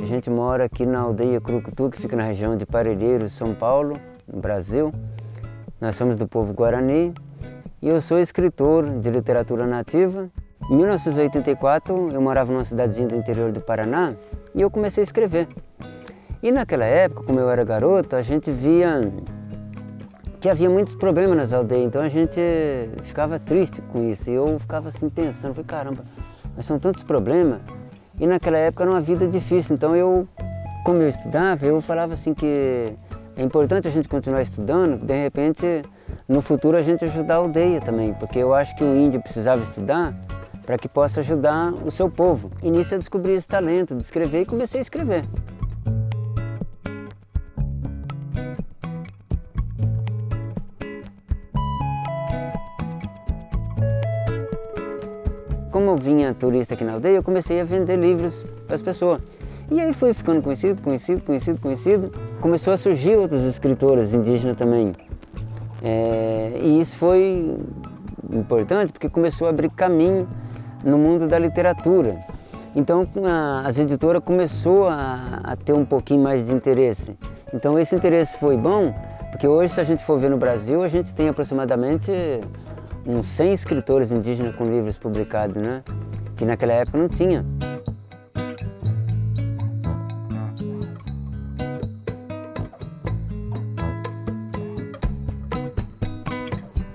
A gente mora aqui na aldeia Curucutu, que fica na região de Parelheiros, São Paulo, no Brasil. Nós somos do povo Guarani e eu sou escritor de literatura nativa. Em 1984 eu morava numa cidadezinha do interior do Paraná e eu comecei a escrever. E naquela época, como eu era garoto, a gente via que havia muitos problemas nas aldeias, então a gente ficava triste com isso. E eu ficava assim pensando, falei, caramba, mas são tantos problemas. E naquela época era uma vida difícil, então como eu estudava, eu falava assim que é importante a gente continuar estudando, de repente no futuro a gente ajudar a aldeia também, porque eu acho que o índio precisava estudar para que possa ajudar o seu povo. E nisso eu descobri esse talento de escrever e comecei a escrever. Como eu vinha turista aqui na aldeia, eu comecei a vender livros para as pessoas. E aí foi ficando conhecido. Começou a surgir outros escritores indígenas também. E isso foi importante porque começou a abrir caminho no mundo da literatura. Então as editoras começaram a ter um pouquinho mais de interesse. Então esse interesse foi bom, porque hoje, se a gente for ver no Brasil, a gente tem aproximadamente uns 100 escritores indígenas com livros publicados, né? Que naquela época não tinha.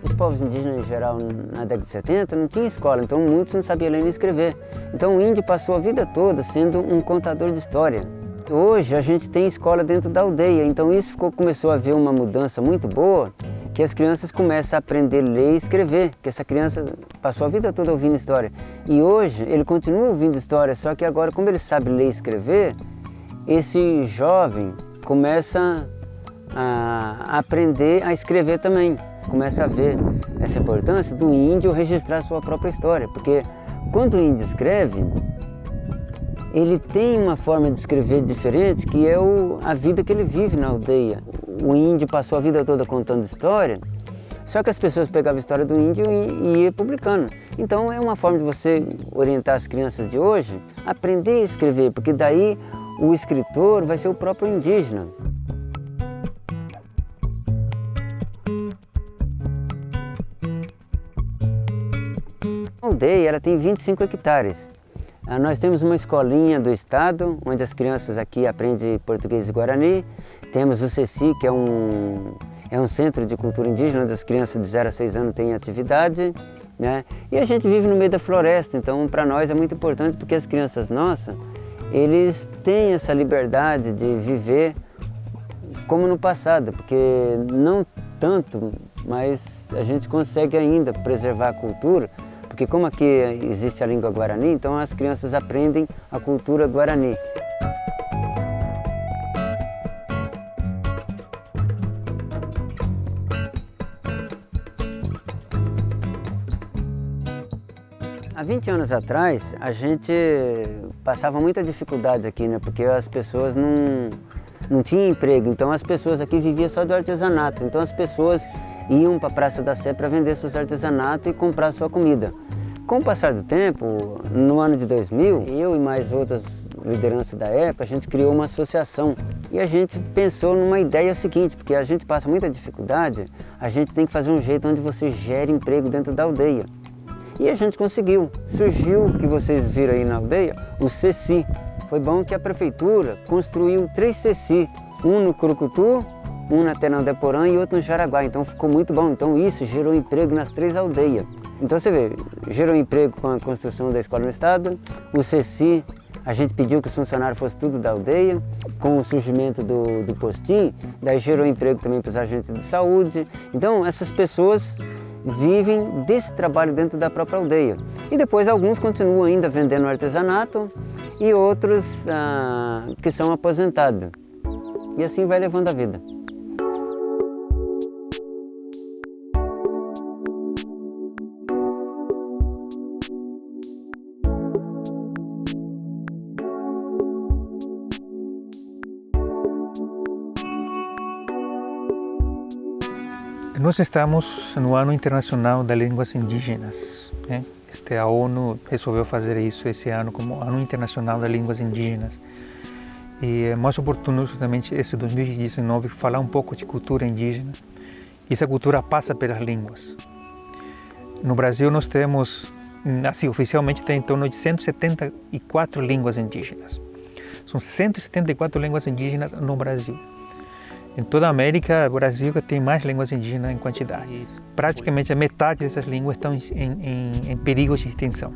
Os povos indígenas, em geral, na década de 70, não tinha escola, então muitos não sabiam ler nem escrever. Então o índio passou a vida toda sendo um contador de história. Hoje a gente tem escola dentro da aldeia, então isso começou a haver uma mudança muito boa, que as crianças começam a aprender a ler e escrever, que essa criança passou a vida toda ouvindo história. E hoje ele continua ouvindo história, só que agora, como ele sabe ler e escrever, esse jovem começa a aprender a escrever também. Começa a ver essa importância do índio registrar sua própria história, porque quando o índio escreve, ele tem uma forma de escrever diferente, que é a vida que ele vive na aldeia. O índio passou a vida toda contando história, só que as pessoas pegavam a história do índio e iam publicando. Então é uma forma de você orientar as crianças de hoje a aprender a escrever, porque daí o escritor vai ser o próprio indígena. A aldeia ela tem 25 hectares. Nós temos uma escolinha do estado, onde as crianças aqui aprendem português e guarani. Temos o CECI, que é um centro de cultura indígena, onde as crianças de 0 a 6 anos têm atividade, né? E a gente vive no meio da floresta, então para nós é muito importante, porque as crianças nossas, eles têm essa liberdade de viver como no passado, porque não tanto, mas a gente consegue ainda preservar a cultura, porque como aqui existe a língua guarani, então as crianças aprendem a cultura guarani. Há 20 anos atrás, a gente passava muita dificuldade aqui, né? Porque as pessoas não tinham emprego, então as pessoas aqui viviam só do artesanato. Então as pessoas iam para a Praça da Sé para vender seus artesanatos e comprar sua comida. Com o passar do tempo, no ano de 2000, eu e mais outras lideranças da época, a gente criou uma associação e a gente pensou numa ideia seguinte, porque a gente passa muita dificuldade, a gente tem que fazer um jeito onde você gere emprego dentro da aldeia. E a gente conseguiu. Surgiu o que vocês viram aí na aldeia, o CECI. Foi bom que a prefeitura construiu 3 CECI, um no Curucutu, um na Tenandeporã e outro no Jaraguá. Então ficou muito bom. Então isso gerou emprego nas 3 aldeias. Então você vê, gerou emprego com a construção da escola no estado, o CECI, a gente pediu que os funcionários fossem tudo da aldeia, com o surgimento do postinho, daí gerou emprego também para os agentes de saúde. Então essas pessoas vivem desse trabalho dentro da própria aldeia. E depois alguns continuam ainda vendendo artesanato e outros que são aposentados. E assim vai levando a vida. Nós estamos no Ano Internacional das Línguas Indígenas, né? A ONU resolveu fazer isso esse ano como Ano Internacional das Línguas Indígenas. E é mais oportuno justamente esse 2019 falar um pouco de cultura indígena. E essa cultura passa pelas línguas. No Brasil nós temos, assim, oficialmente tem em torno de 174 línguas indígenas. São 174 línguas indígenas no Brasil. Em toda a América, o Brasil tem mais línguas indígenas em quantidade. Praticamente a metade dessas línguas estão em perigo de extinção.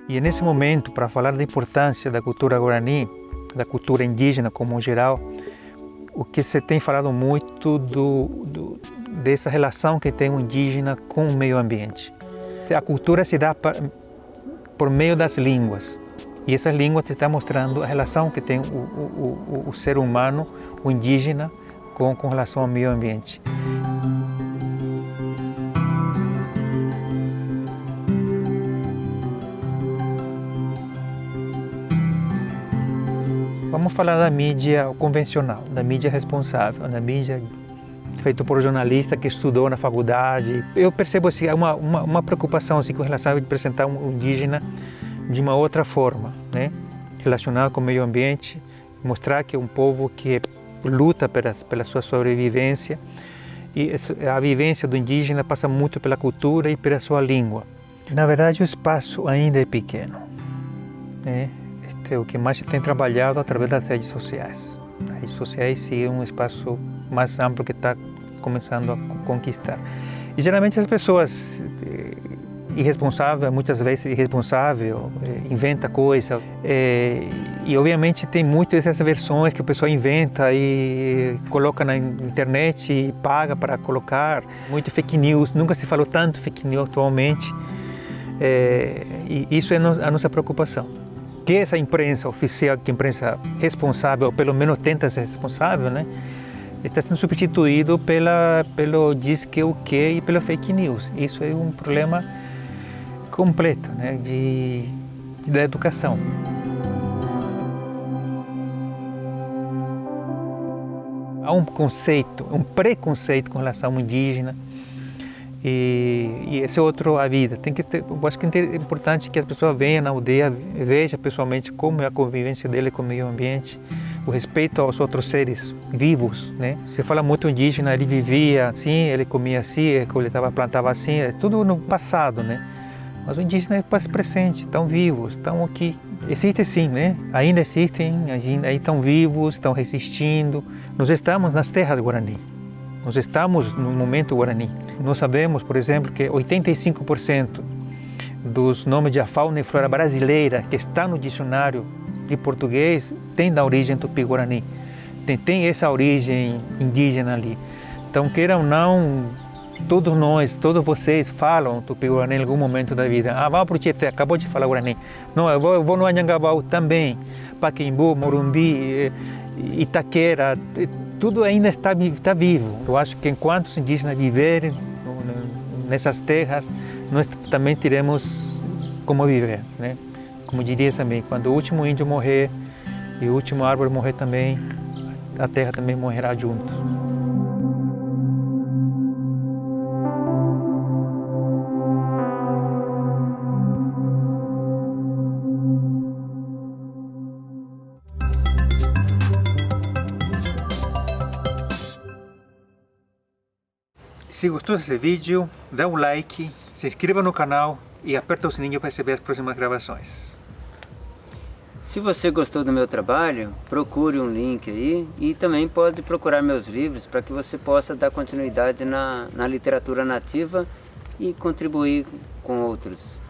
E nesse momento, para falar da importância da cultura guarani, da cultura indígena como geral, o que se tem falado muito dessa relação que tem o indígena com o meio ambiente. A cultura se dá por meio das línguas, e essas línguas estão mostrando a relação que tem o ser humano, o indígena, com relação ao meio ambiente. Vamos falar da mídia convencional, da mídia responsável, da mídia feita por jornalista que estudou na faculdade. Eu percebo assim, uma preocupação assim, com relação a apresentar um indígena de uma outra forma, né? Relacionado com o meio ambiente, mostrar que é um povo que luta pela sua sobrevivência, e a vivência do indígena passa muito pela cultura e pela sua língua. Na verdade, o espaço ainda é pequeno, né? É o que mais se tem trabalhado através das redes sociais. As redes sociais sim é um espaço mais amplo que está começando a conquistar. E geralmente as pessoas irresponsáveis, muitas vezes irresponsável, inventa coisa. E obviamente tem muitas dessas versões que o pessoal inventa e coloca na internet e paga para colocar. Muito fake news, nunca se falou tanto fake news atualmente. E isso é a nossa preocupação. Que essa imprensa oficial, que a imprensa responsável, ou pelo menos tenta ser responsável, né, está sendo substituído pelo diz que o que e pelo fake news. Isso é um problema completo, né, da educação. Há um conceito, um preconceito com relação ao indígena. E esse é outro a vida. Eu acho que é importante que as pessoas venham na aldeia, vejam pessoalmente como é a convivência dele com o meio ambiente, o respeito aos outros seres vivos, né? Se fala muito indígena, ele vivia assim, ele comia assim, ele plantava assim, é tudo no passado, né? Mas o indígena é presente, estão vivos, estão aqui. Existem sim, né? Ainda existem, aí estão vivos, estão resistindo. Nós estamos nas terras Guarani. Nós estamos no momento Guarani. Nós sabemos, por exemplo, que 85% dos nomes de fauna e flora brasileira que estão no dicionário de português tem da origem tupi-guarani. Tem essa origem indígena ali. Então, queira ou não, todos nós, todos vocês falam tupi-guarani em algum momento da vida. Vamos para o Tietê, acabou de falar Guarani. Não, eu vou no Anhangabaú também, Pacaembu, Morumbi, Itaquera, tudo ainda está vivo. Eu acho que enquanto os indígenas viverem nessas terras, nós também teremos como viver, né? Como diria também, quando o último índio morrer e o último árvore morrer também, a terra também morrerá junto. Se gostou desse vídeo, dá um like, se inscreva no canal e aperta o sininho para receber as próximas gravações. Se você gostou do meu trabalho, procure um link aí e também pode procurar meus livros para que você possa dar continuidade na literatura nativa e contribuir com outros.